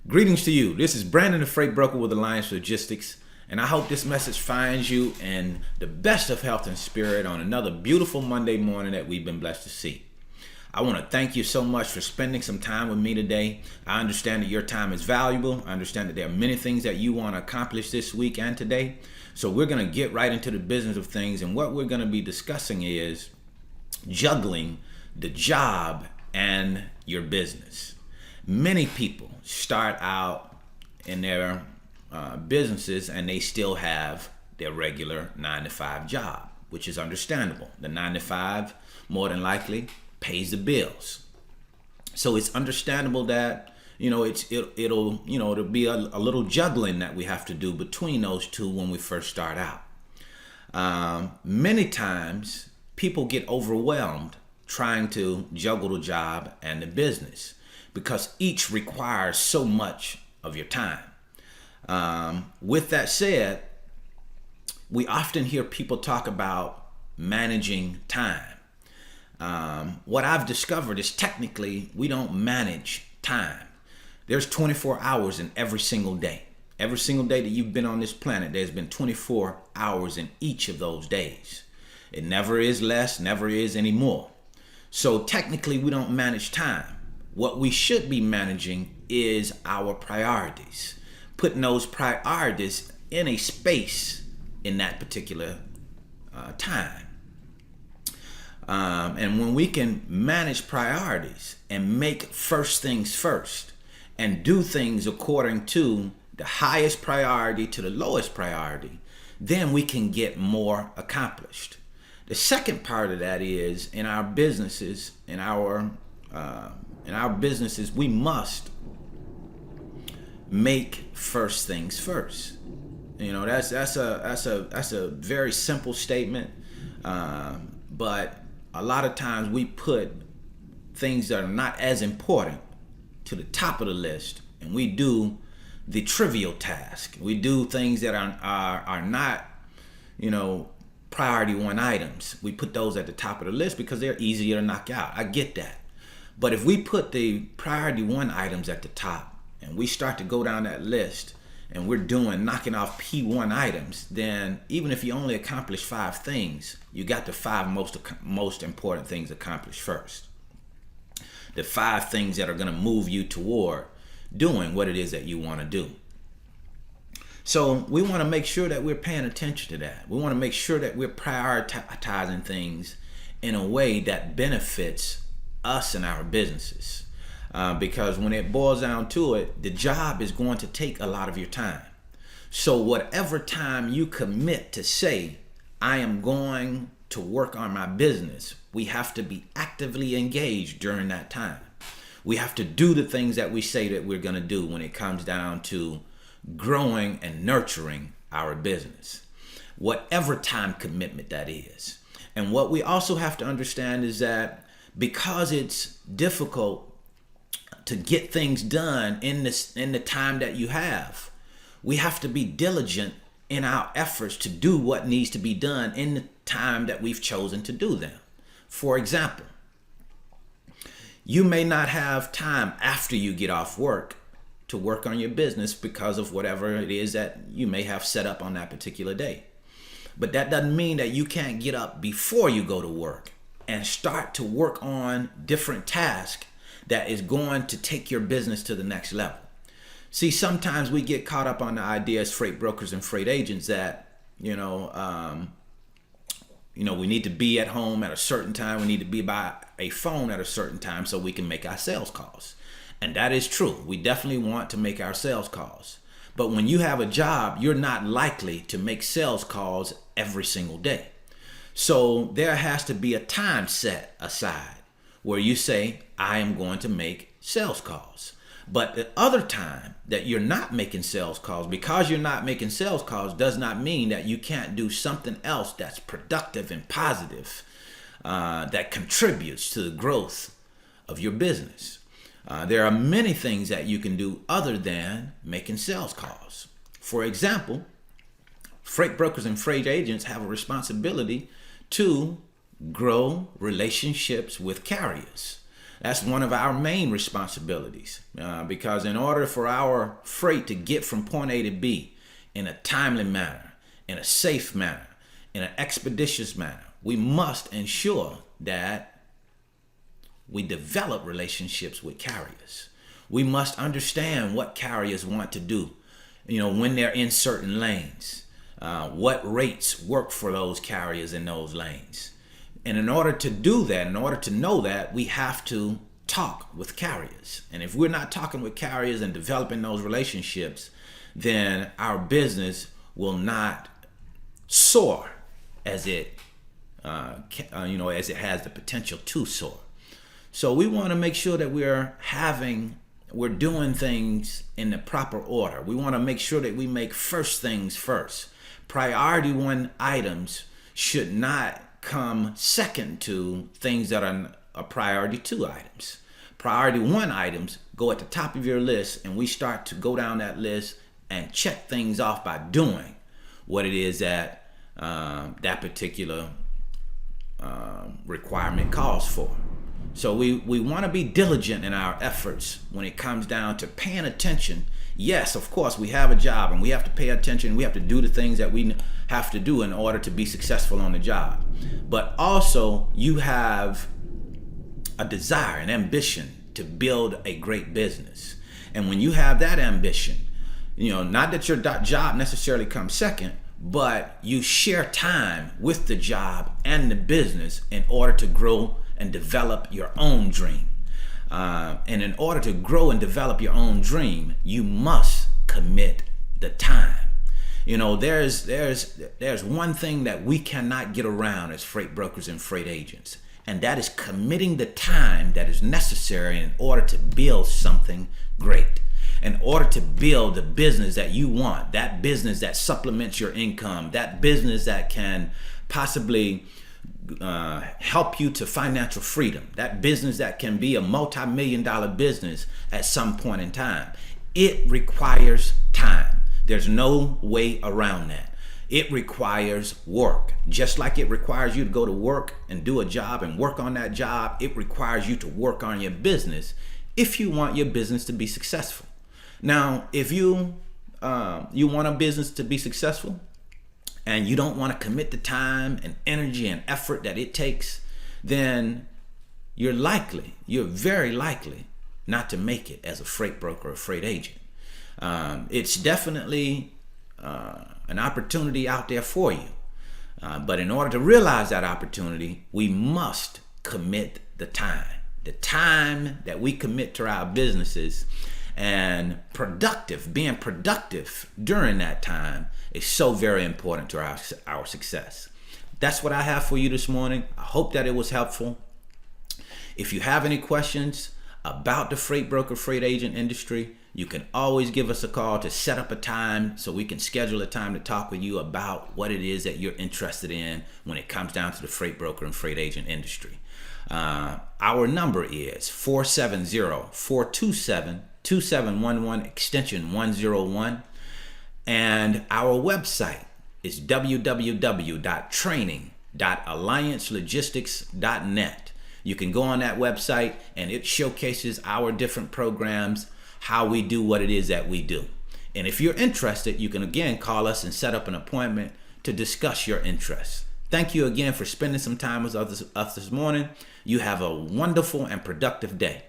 Greetings to you. This is Brandon, the freight broker with Alliance Logistics, and I hope this message finds you in the best of health and spirit on another beautiful Monday morning that we've been blessed to see. I want to thank you so much for spending some time with me today. I understand that your time is valuable. I understand that there are many things that you want to accomplish this week and today. So we're going to get right into the business of things, and what we're going to be discussing is juggling the job and your business. Many people start out in their businesses and they still have their regular 9-to-5 job, which is understandable. The 9-to-5 more than likely pays the bills. So it's understandable that it'll be a little juggling that we have to do between those two when we first start out. Many times people get overwhelmed trying to juggle the job and the business, because each requires so much of your time. With that said, we often hear people talk about managing time. What I've discovered is technically we don't manage time. There's 24 hours in every single day. Every single day that you've been on this planet, there's been 24 hours in each of those days. It never is less, never is any more. So technically we don't manage time. What we should be managing is our priorities, putting those priorities in a space in that particular time. And when we can manage priorities and make first things first and do things according to the highest priority to the lowest priority, then we can get more accomplished. The second part of that is in our businesses, we must make first things first. That's a very simple statement, but a lot of times we put things that are not as important to the top of the list, and we do the trivial task. We do things that are not, priority one items. We put those at the top of the list because they're easier to knock out. I get that. But if we put the priority one items at the top and we start to go down that list and we're knocking off P1 items, then even if you only accomplish 5 things, you got the 5 most important things accomplished first. The 5 things that are going to move you toward doing what it is that you want to do. So we want to make sure that we're paying attention to that. We want to make sure that we're prioritizing things in a way that benefits us and our businesses. Because when it boils down to it, the job is going to take a lot of your time. So whatever time you commit to say, I am going to work on my business, we have to be actively engaged during that time. We have to do the things that we say that we're going to do when it comes down to growing and nurturing our business, whatever time commitment that is. And what we also have to understand is that because it's difficult to get things done in the time that you have, we have to be diligent in our efforts to do what needs to be done in the time that we've chosen to do them. For example, you may not have time after you get off work to work on your business because of whatever it is that you may have set up on that particular day. But that doesn't mean that you can't get up before you go to work and start to work on different tasks that is going to take your business to the next level. See, sometimes we get caught up on the idea as freight brokers and freight agents that, we need to be at home at a certain time. We need to be by a phone at a certain time so we can make our sales calls. And that is true. We definitely want to make our sales calls. But when you have a job, you're not likely to make sales calls every single day. So there has to be a time set aside where you say, I am going to make sales calls. But the other time that you're not making sales calls, because you're not making sales calls, does not mean that you can't do something else that's productive and positive, that contributes to the growth of your business. There are many things that you can do other than making sales calls. For example, freight brokers and freight agents have a responsibility to grow relationships with carriers. That's one of our main responsibilities, because in order for our freight to get from point A to B in a timely manner, in a safe manner, in an expeditious manner, we must ensure that we develop relationships with carriers. We must understand what carriers want to do, when they're in certain lanes, what rates work for those carriers in those lanes. And in order to do that, in order to know that, we have to talk with carriers. And if we're not talking with carriers and developing those relationships, then our business will not soar as it has the potential to soar. So we want to make sure that we're doing things in the proper order. We want to make sure that we make first things first. Priority 1 items should not come second to things that are a priority 2 items. Priority 1 items go at the top of your list, and we start to go down that list and check things off by doing what it is that that particular requirement calls for. So we want to be diligent in our efforts when it comes down to paying attention. Yes, of course, we have a job and we have to pay attention. We have to do the things that we have to do in order to be successful on the job. But also, you have a desire, an ambition to build a great business. And when you have that ambition, not that your job necessarily comes second, but you share time with the job and the business in order to grow and develop your own dream. And in order to grow and develop your own dream, you must commit the time. There's one thing that we cannot get around as freight brokers and freight agents, and that is committing the time that is necessary in order to build something great, in order to build the business that you want, that business that supplements your income, that business that can possibly help you to financial freedom, that business that can be a multi-million-dollar business at some point in time. It requires time. There's no way around that. It requires work. Just like it requires you to go to work and do a job and work on that job, it requires you to work on your business if you want your business to be successful. Now, if you want a business to be successful, and you don't want to commit the time and energy and effort that it takes, then you're very likely not to make it as a freight broker or freight agent. It's definitely an opportunity out there for you. But in order to realize that opportunity, we must commit the time. The time that we commit to our businesses, and being productive during that time is so very important to our success. That's what I have for you this morning. I hope that it was helpful. If you have any questions about the freight broker, freight agent industry, you can always give us a call to set up a time so we can schedule a time to talk with you about what it is that you're interested in when it comes down to the freight broker and freight agent industry. Our number is 470-427-2711 extension 101. And our website is www.training.alliancelogistics.net. You can go on that website and it showcases our different programs, how we do what it is that we do. And if you're interested, you can again call us and set up an appointment to discuss your interests. Thank you again for spending some time with us this morning. You have a wonderful and productive day.